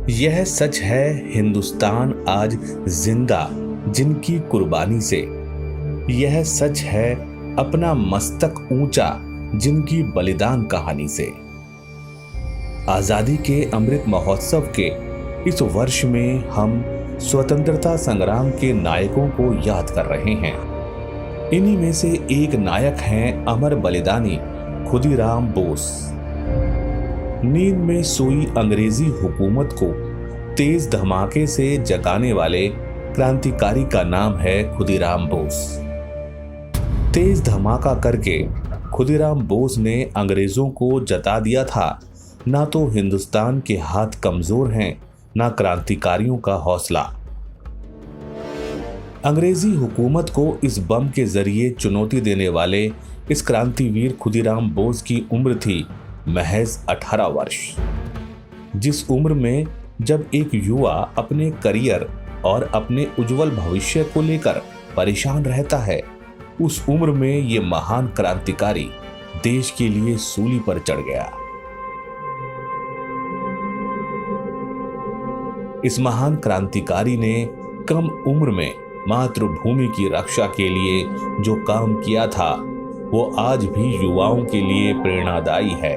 यह सच है हिंदुस्तान आज जिंदा जिनकी कुर्बानी से। यह सच है अपना मस्तक ऊंचा जिनकी बलिदान कहानी से। आजादी के अमृत महोत्सव के इस वर्ष में हम स्वतंत्रता संग्राम के नायकों को याद कर रहे हैं। इन्हीं में से एक नायक हैं अमर बलिदानी खुदीराम बोस। नींद में सोई अंग्रेजी हुकूमत को तेज धमाके से जगाने वाले क्रांतिकारी का नाम है खुदीराम बोस। तेज धमाका करके खुदीराम बोस ने अंग्रेजों को जता दिया था ना तो हिंदुस्तान के हाथ कमजोर हैं ना क्रांतिकारियों का हौसला। अंग्रेजी हुकूमत को इस बम के जरिए चुनौती देने वाले इस क्रांतिवीर खुदीराम बोस की उम्र थी महज 18 वर्ष। जिस उम्र में जब एक युवा अपने करियर और अपने उज्जवल भविष्य को लेकर परेशान रहता है, उस उम्र में ये महान क्रांतिकारी देश के लिए सूली पर चढ़ गया। इस महान क्रांतिकारी ने कम उम्र में मातृभूमि की रक्षा के लिए जो काम किया था वो आज भी युवाओं के लिए प्रेरणादायी है।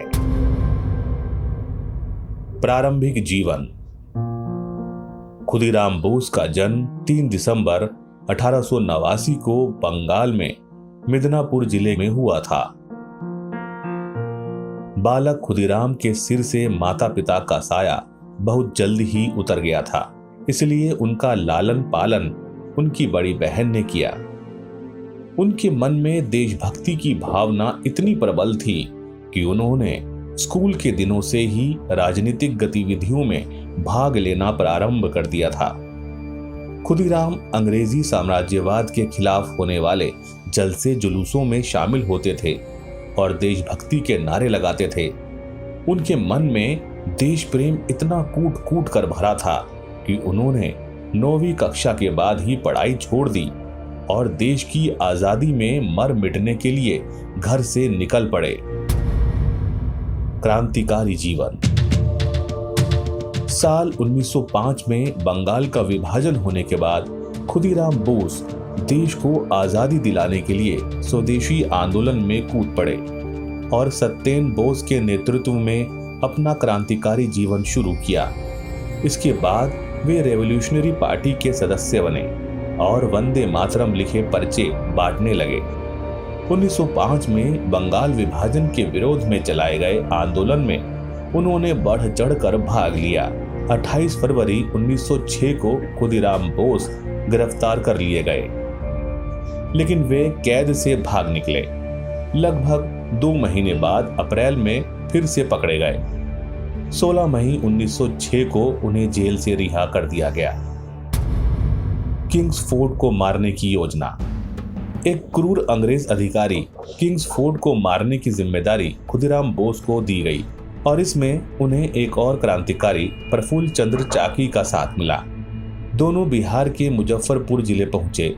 प्रारंभिक जीवन। खुदीराम बोस का जन्म 3 दिसंबर 1889 को बंगाल में मिदनापुर जिले में हुआ था। बालक खुदीराम के सिर से माता पिता का साया बहुत जल्द ही उतर गया था, इसलिए उनका लालन पालन उनकी बड़ी बहन ने किया। उनके मन में देशभक्ति की भावना इतनी प्रबल थी कि उन्होंने स्कूल के दिनों से ही राजनीतिक गतिविधियों में भाग लेना प्रारंभ कर दिया था। खुदीराम अंग्रेजी साम्राज्यवाद के खिलाफ होने वाले जलसे जुलूसों में शामिल होते थे और देशभक्ति के नारे लगाते थे। उनके मन में देश प्रेम इतना कूट कूट कर भरा था कि उन्होंने 9वीं कक्षा के बाद ही पढ़ाई छोड़ दी और देश की आजादी में मर मिटने के लिए घर से निकल पड़े। क्रांतिकारी जीवन। साल 1905 में बंगाल का विभाजन होने के बाद खुदीराम बोस देश को आजादी दिलाने के लिए स्वदेशी आंदोलन में कूद पड़े और सत्येन बोस के नेतृत्व में अपना क्रांतिकारी जीवन शुरू किया। इसके बाद वे रेवोल्यूशनरी पार्टी के सदस्य बने और वंदे मातरम लिखे पर्चे बांटने लगे। 1905 में बंगाल विभाजन के विरोध में चलाए गए आंदोलन में उन्होंने बढ़ चढ़कर भाग लिया। 28 फरवरी 1906 को खुदीराम बोस गिरफ्तार कर लिए गए, लेकिन वे कैद से भाग निकले। लगभग 2 महीने बाद अप्रैल में फिर से पकड़े गए। 16 मई 1906 को उन्हें जेल से रिहा कर दिया गया। किंग्सफोर्ड को मारने की योजना। एक क्रूर अंग्रेज अधिकारी किंग्सफोर्ड को मारने की जिम्मेदारी खुदीराम बोस को दी गई और इसमें उन्हें एक और क्रांतिकारी प्रफुल्ल चंद्र चाकी का साथ मिला। दोनों बिहार के मुजफ्फरपुर जिले पहुंचे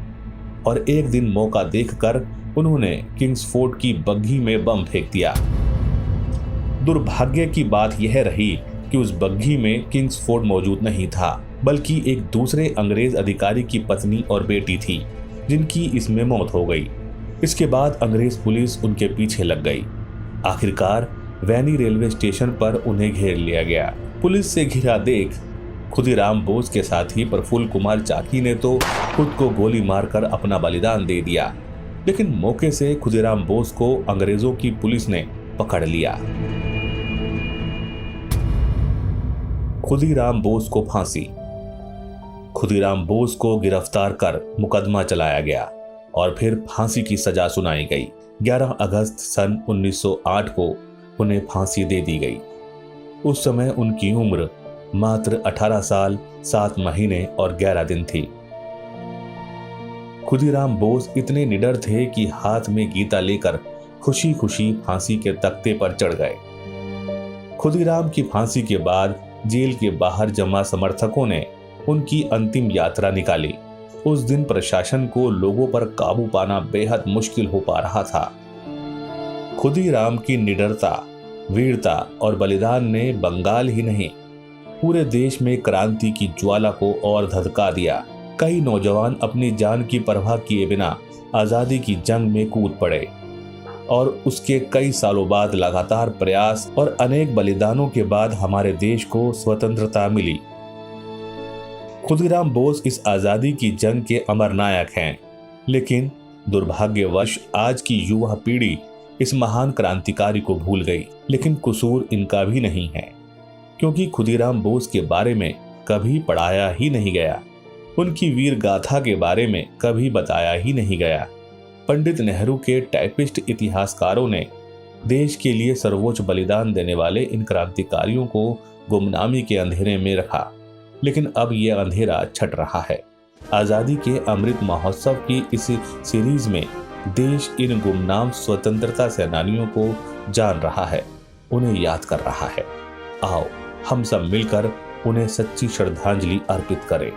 और एक दिन मौका देखकर उन्होंने किंग्सफोर्ड की बग्घी में बम फेंक दिया। दुर्भाग्य की बात यह रही कि उस बग्घी में किंग्सफोर्ड मौजूद नहीं था, बल्कि एक दूसरे अंग्रेज अधिकारी की पत्नी और बेटी थी जिनकी इसमें मौत हो गई। इसके बाद अंग्रेज पुलिस उनके पीछे लग गई। आखिरकार वैनी रेलवे स्टेशन पर उन्हें घेर लिया गया। पुलिस से घिरा देख खुदीराम बोस के साथी प्रफुल्ल कुमार चाकी ने तो खुद को गोली मारकर अपना बलिदान दे दिया, लेकिन मौके से खुदीराम बोस को अंग्रेजों की पुलिस ने पकड़ लिया। खुदीराम बोस को फांसी। खुदीराम बोस को गिरफ्तार कर मुकदमा चलाया गया और फिर फांसी की सजा सुनाई गई। 11 अगस्त सन 1908 को उन्हें फांसी दे दी गई। उस समय उनकी उम्र मात्र 18 साल 7 महीने और 11 दिन थी। खुदीराम बोस इतने निडर थे कि हाथ में गीता लेकर खुशी खुशी फांसी के तख्ते पर चढ़ गए। खुदीराम की फांसी के बाद जेल के बाहर जमा समर्थकों ने उनकी अंतिम यात्रा निकाली। उस दिन प्रशासन को लोगों पर काबू पाना बेहद मुश्किल हो पा रहा था। खुदीराम की निडरता वीरता और बलिदान ने बंगाल ही नहीं पूरे देश में क्रांति की ज्वाला को और धधका दिया। कई नौजवान अपनी जान की परवाह किए बिना आजादी की जंग में कूद पड़े और उसके कई सालों बाद लगातार प्रयास और अनेक बलिदानों के बाद हमारे देश को स्वतंत्रता मिली। खुदीराम बोस इस आजादी की जंग के अमर नायक हैं, लेकिन दुर्भाग्यवश आज की युवा पीढ़ी इस महान क्रांतिकारी को भूल गई। लेकिन कसूर इनका भी नहीं है, क्योंकि खुदीराम बोस के बारे में कभी पढ़ाया ही नहीं गया, उनकी वीर गाथा के बारे में कभी बताया ही नहीं गया। पंडित नेहरू के टाइपिस्ट इतिहासकारों ने देश के लिए सर्वोच्च बलिदान देने वाले इन क्रांतिकारियों को गुमनामी के अंधेरे में रखा, लेकिन अब यह अंधेरा छट रहा है। आजादी के अमृत महोत्सव की इस सीरीज में देश इन गुमनाम स्वतंत्रता सेनानियों को जान रहा है, उन्हें याद कर रहा है। आओ हम सब मिलकर उन्हें सच्ची श्रद्धांजलि अर्पित करें।